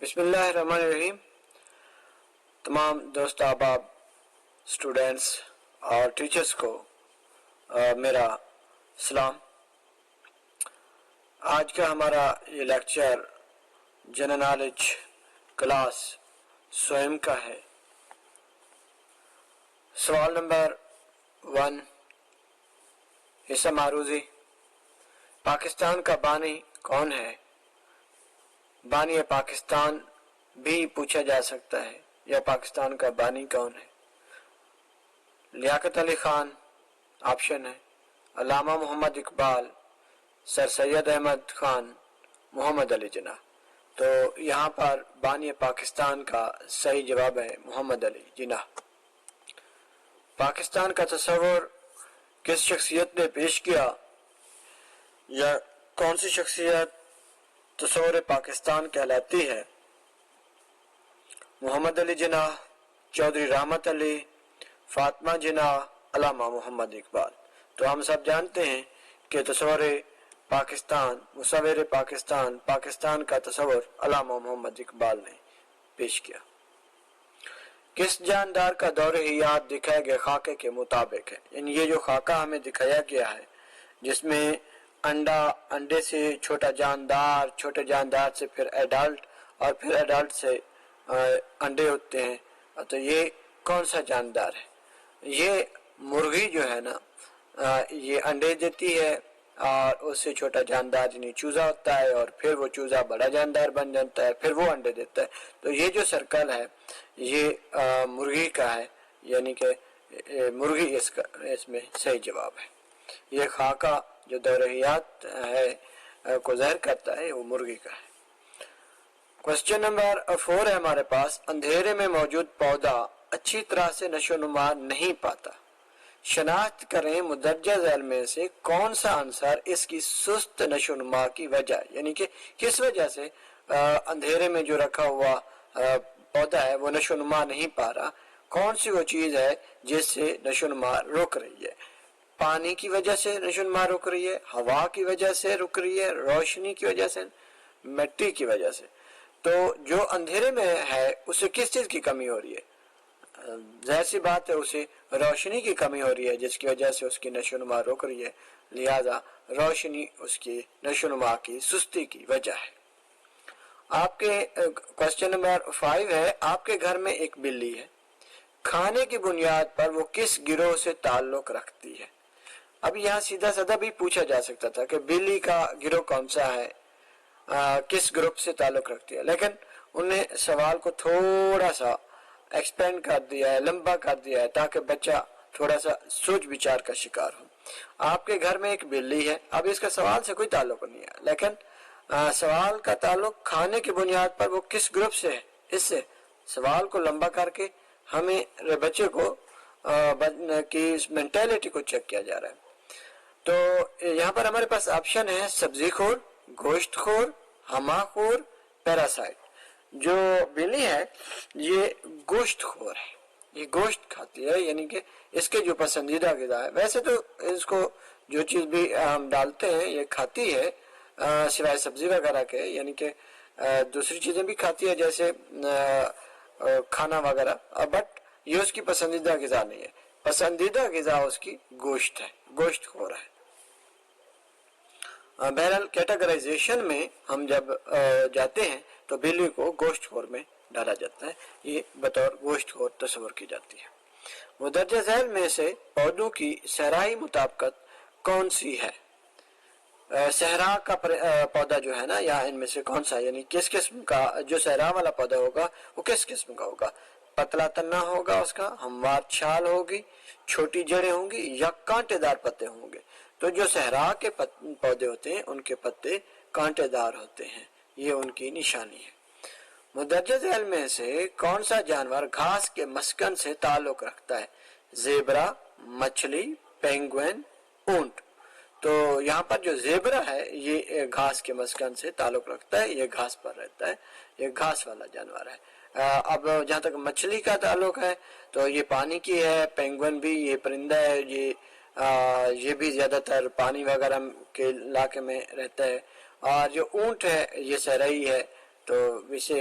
بسم اللہ الرحمن الرحیم۔ تمام دوست احباب، اسٹوڈینٹس اور ٹیچرز کو میرا سلام۔ آج کا ہمارا یہ لیکچر جنرل نالج کلاس سوئم کا ہے۔ سوال نمبر 1، حصہ معروضی، پاکستان کا بانی کون ہے؟ بانی پاکستان بھی پوچھا جا سکتا ہے، یا پاکستان کا بانی کون ہے؟ لیاقت علی خان آپشن ہے، علامہ محمد اقبال، سر سید احمد خان، محمد علی جناح۔ تو یہاں پر بانی پاکستان کا صحیح جواب ہے محمد علی جناح۔ پاکستان کا تصور کس شخصیت نے پیش کیا، یا کون سی شخصیت تصور پاکستان کہلاتی ہے؟ محمد علی جناح، چودھری رحمت علی، فاطمہ جناح، علامہ محمد اقبال۔ تو ہم سب جانتے ہیں کہ تصور پاکستان، مصور پاکستان، پاکستان کا تصور علامہ محمد اقبال نے پیش کیا۔ کس جاندار کا دور حیات دکھائے گئے خاکے کے مطابق ہے؟ یعنی یہ جو خاکہ ہمیں دکھایا گیا ہے، جس میں انڈے سے چھوٹا جاندار، چھوٹے جاندار سے پھر ایڈلٹ، اور پھر ایڈلٹ سے انڈے ہوتے ہیں، تو یہ کون سا جاندار ہے؟ یہ مرغی جو ہے نا، یہ انڈے دیتی ہے، اور اس سے چھوٹا جاندار یعنی چوزا ہوتا ہے، اور پھر وہ چوزا بڑا جاندار بن جاتا ہے، پھر وہ انڈے دیتا ہے۔ تو یہ جو سرکل ہے یہ مرغی کا ہے، یعنی کہ مرغی اس میں صحیح جواب ہے۔ یہ خاکہ جو دور حیات ہے کو ظاہر کرتا ہے، وہ مرغی کا ہے۔ کوسچن نمبر 4 ہے ہمارے پاس، اندھیرے میں موجود پودا اچھی طرح سے نشو و نما نہیں پاتا، شناخت کریں مندرجہ ذیل میں سے کون سا عنصر اس کی سست نشو و نما کی وجہ ہے؟ یعنی کہ کس وجہ سے اندھیرے میں جو رکھا ہوا پودا ہے وہ نشو و نما نہیں پا رہا، کون سی وہ چیز ہے جس سے نشو و نما رک رہی ہے؟ پانی کی وجہ سے نشو و نما رک رہی ہے، ہوا کی وجہ سے رک رہی ہے، روشنی کی وجہ سے، مٹی کی وجہ سے؟ تو جو اندھیرے میں ہے اسے کس چیز کی کمی ہو رہی ہے؟ ظاہر سی بات ہے اسے روشنی کی کمی ہو رہی ہے، جس کی وجہ سے اس کی نشو و نما رک رہی ہے، لہذا روشنی اس کی نشو و نما کی سستی کی وجہ ہے۔ آپ کے کوسچن نمبر 5 ہے، آپ کے گھر میں ایک بلی ہے، کھانے کی بنیاد پر وہ کس گروہ سے تعلق رکھتی ہے؟ اب یہاں سیدھا سادہ بھی پوچھا جا سکتا تھا کہ بلی کا گروہ کون سا ہے، کس گروپ سے تعلق رکھتی ہے، لیکن انہیں سوال کو تھوڑا سا ایکسپینڈ کر دیا ہے، لمبا کر دیا ہے، تاکہ بچہ تھوڑا سا سوچ بچار کا شکار ہو۔ آپ کے گھر میں ایک بلی ہے، اب اس کا سوال سے کوئی تعلق نہیں ہے، لیکن سوال کا تعلق کھانے کی بنیاد پر وہ کس گروپ سے ہے، اس سے سوال کو لمبا کر کے ہمیں بچے کو کی مینٹیلٹی کو چیک کیا جا رہا ہے۔ تو یہاں پر ہمارے پاس آپشن ہے، سبزی خور، گوشت خور، ہما خور، پیراسائٹ۔ جو بلی ہے یہ گوشت خور ہے، یہ گوشت کھاتی ہے، یعنی کہ اس کے جو پسندیدہ غذا ہے، ویسے تو اس کو جو چیز بھی ہم ڈالتے ہیں یہ کھاتی ہے، سوائے سبزی وغیرہ کے، یعنی کہ دوسری چیزیں بھی کھاتی ہے جیسے کھانا وغیرہ، بٹ یہ اس کی پسندیدہ غذا نہیں ہے، پسندیدہ غذا اس کی گوشت ہے، گوشت خور ہے۔ بہرحال کیٹاگرائزیشن میں ہم جب جاتے ہیں تو بلی کو گوشت خور میں ڈالا جاتا ہے، یہ بطور گوشت خور تصور کی جاتی ہے۔ مندرجہ ذیل میں سے پودوں کی صحرائی مطابقت کون سی ہے؟ صحرا کا پودا جو ہے نا، یا ان میں سے کون سا، یعنی کس قسم کا جو صحرا والا پودا ہوگا وہ کس قسم کا ہوگا؟ پتلا تنا ہوگا اس کا، ہموار چھال ہوگی، چھوٹی جڑیں ہوں گی، یا کانٹے دار پتے ہوں گے؟ تو جو صحرا کے پودے ہوتے ہیں ان کے پتے کانٹے دار ہوتے ہیں، یہ ان کی نشانی ہے۔ مندرجہ ذیل میں سے کون سا جانور گھاس کے مسکن سے تعلق رکھتا ہے؟ زیبرا، مچھلی، پینگوئن، اونٹ۔ تو یہاں پر جو زیبرا ہے یہ گھاس کے مسکن سے تعلق رکھتا ہے، یہ گھاس پر رہتا ہے، یہ گھاس والا جانور ہے۔ اب جہاں تک مچھلی کا تعلق ہے تو یہ پانی کی ہے، پینگوئن بھی یہ پرندہ ہے، یہ بھی زیادہ تر پانی وغیرہ کے علاقے میں رہتا ہے، اور جو اونٹ ہے یہ صحرائی ہے، تو اسے